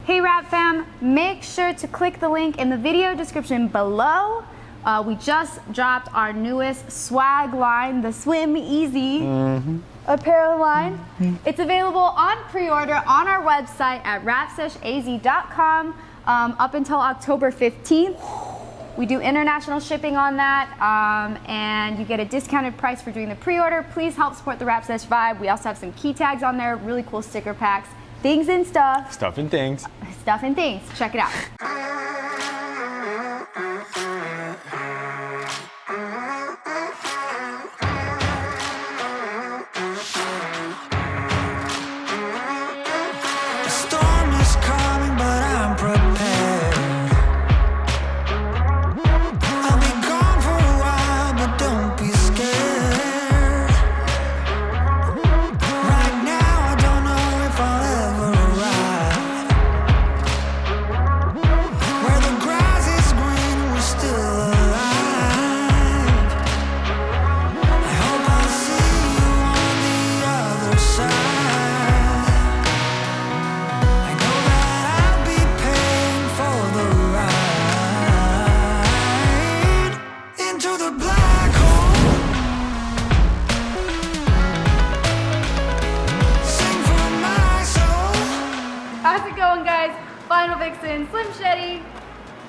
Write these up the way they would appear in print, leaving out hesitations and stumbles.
Hey Wrap fam, make sure to click the link in the video description below. We just dropped our newest swag line, the Swim Easy apparel line. It's available on pre-order on our website at wrapseshaz.com up until October 15th. We do international shipping on that, and you get a discounted price for doing the pre-order. Please help support the Wrapsesh vibe. We also have some key tags on there, really cool sticker packs, things and stuff. Stuff and things. Stuff and things. Check it out.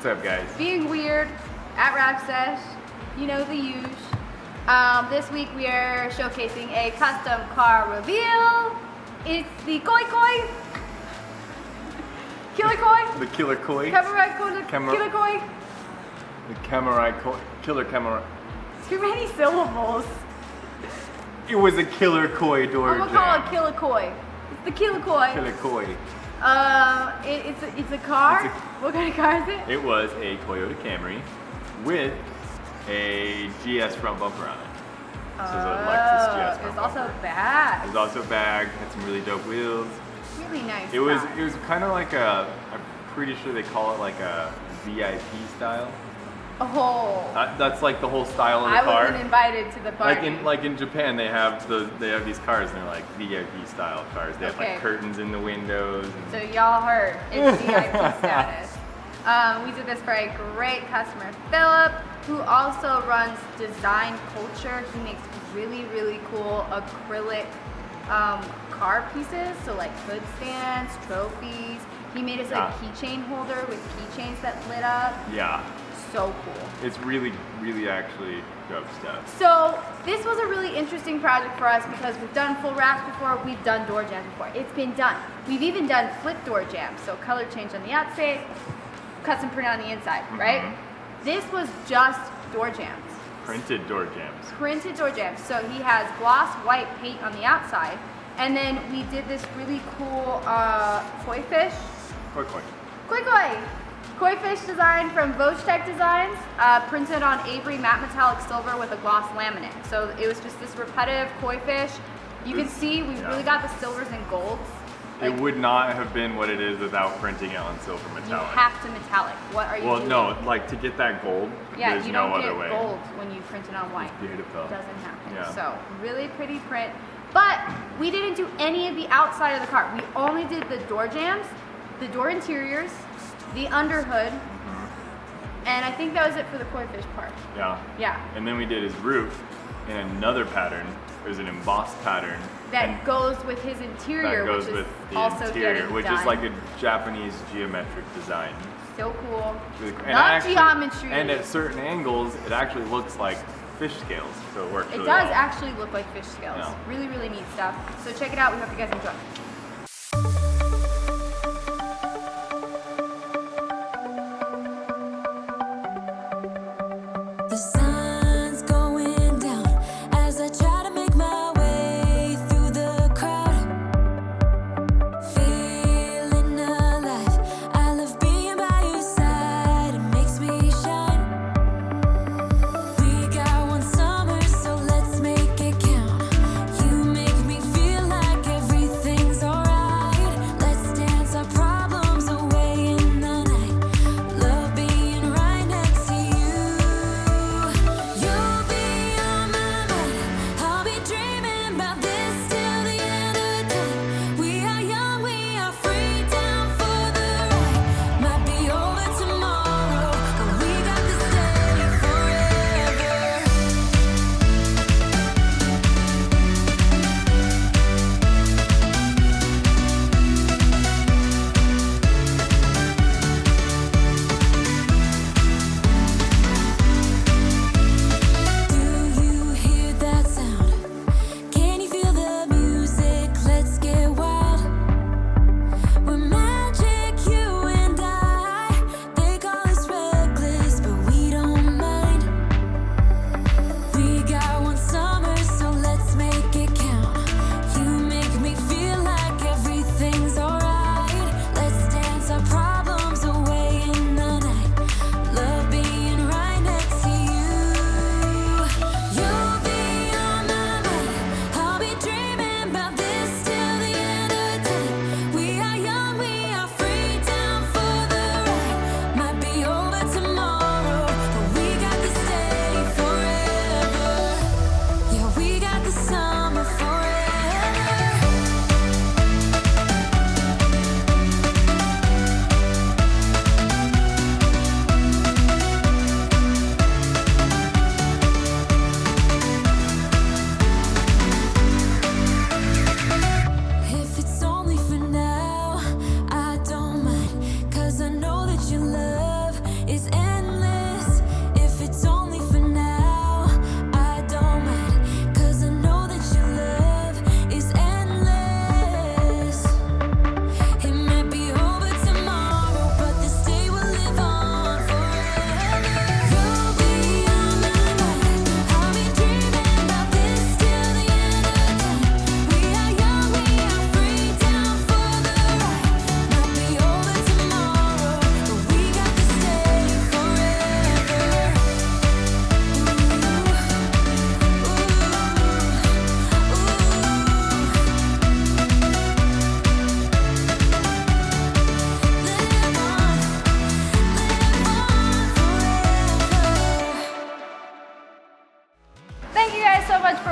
What's up, guys? Being weird at Wrapsesh, you know the usual. This week we are showcasing a custom car reveal. It's the Killer Koi. Killer Koi? The Killer Koi? Killer Koi? The Camry Koi. Killer Camry. Too many syllables. It was a Killer Koi door I'm gonna call it Killer Koi. It's the Killer Koi. Killer Koi. It's a car. What kind of car is it? It was a Toyota Camry with a GS front bumper on it. This is a Lexus GS front It was bumper. also a bag. It was also a bag. Had some really dope wheels. Really nice. It was kind of like a. I'm pretty sure they call it like a V.I.P style. Oh. That's like the whole style of the car. I wasn't invited to the party. Like in Japan, they have these cars and they're like VIP style cars. They have like curtains in the windows. So y'all heard it's VIP status. We did this for a great customer, Philip, who also runs Design Kulture. He makes really cool acrylic car pieces. So like hood stands, trophies. He made us a keychain holder with keychains that lit up. Yeah. So cool. It's really actually dope stuff. So this was a really interesting project for us because we've done full wraps before, we've done door jambs before. It's been done. We've even done flip door jambs, so color change on the outside, custom print on the inside, right? This was just door jambs. Printed door jambs. Printed door jambs. So he has gloss white paint on the outside, and then we did this really cool koi fish. Koi fish design from Vojtech Designs, printed on Avery matte metallic silver with a gloss laminate. So it was just this repetitive koi fish. You can see we really got the silvers and golds. It would not have been what it is without printing it on silver metallic. You have to metallic. What are you doing? Well, no, like to get that gold, there's no other way. You don't get gold when you print it on white. Beautiful. It doesn't happen. Yeah. So really pretty print. But we didn't do any of the outside of the car. We only did the door jambs, the door interiors, the underhood, and I think that was it for the koi fish part. Yeah. And then we did his roof in another pattern. There's an embossed pattern that goes with his interior, that goes which with is the also interior, which done. is like a Japanese geometric design. So cool. Really cool. Not geometry. And at certain angles, it actually looks like fish scales, so it works really well. It does well. actually look like fish scales. Yeah. Really neat stuff. So check it out. We hope you guys enjoy. Everything's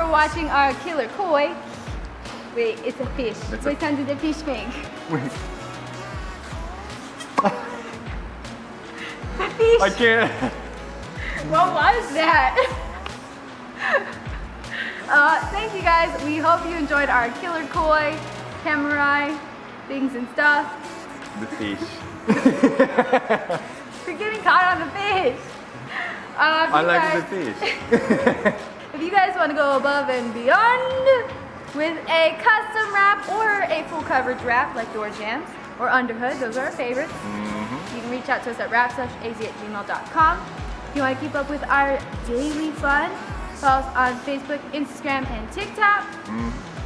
for watching our Killer Koi. Wait, it's a fish. It's What sound did the fish make? Wait, The fish. I can't. What was that? Thank you guys. We hope you enjoyed our Killer Koi Camry things and stuff. The fish. You're getting caught on the fish. I like the fish. If you guys want to go above and beyond with a custom wrap or a full coverage wrap like door jams or underhood, those are our favorites. You can reach out to us at wrapseshtik@gmail.com. If you want to keep up with our daily fun, follow us on Facebook, Instagram, and TikTok.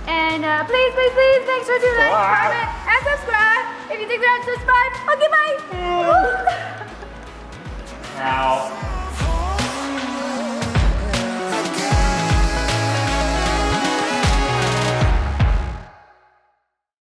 And please, please, please make sure to like, comment, and subscribe. If you think we're not subscribed, okay, bye. Ow.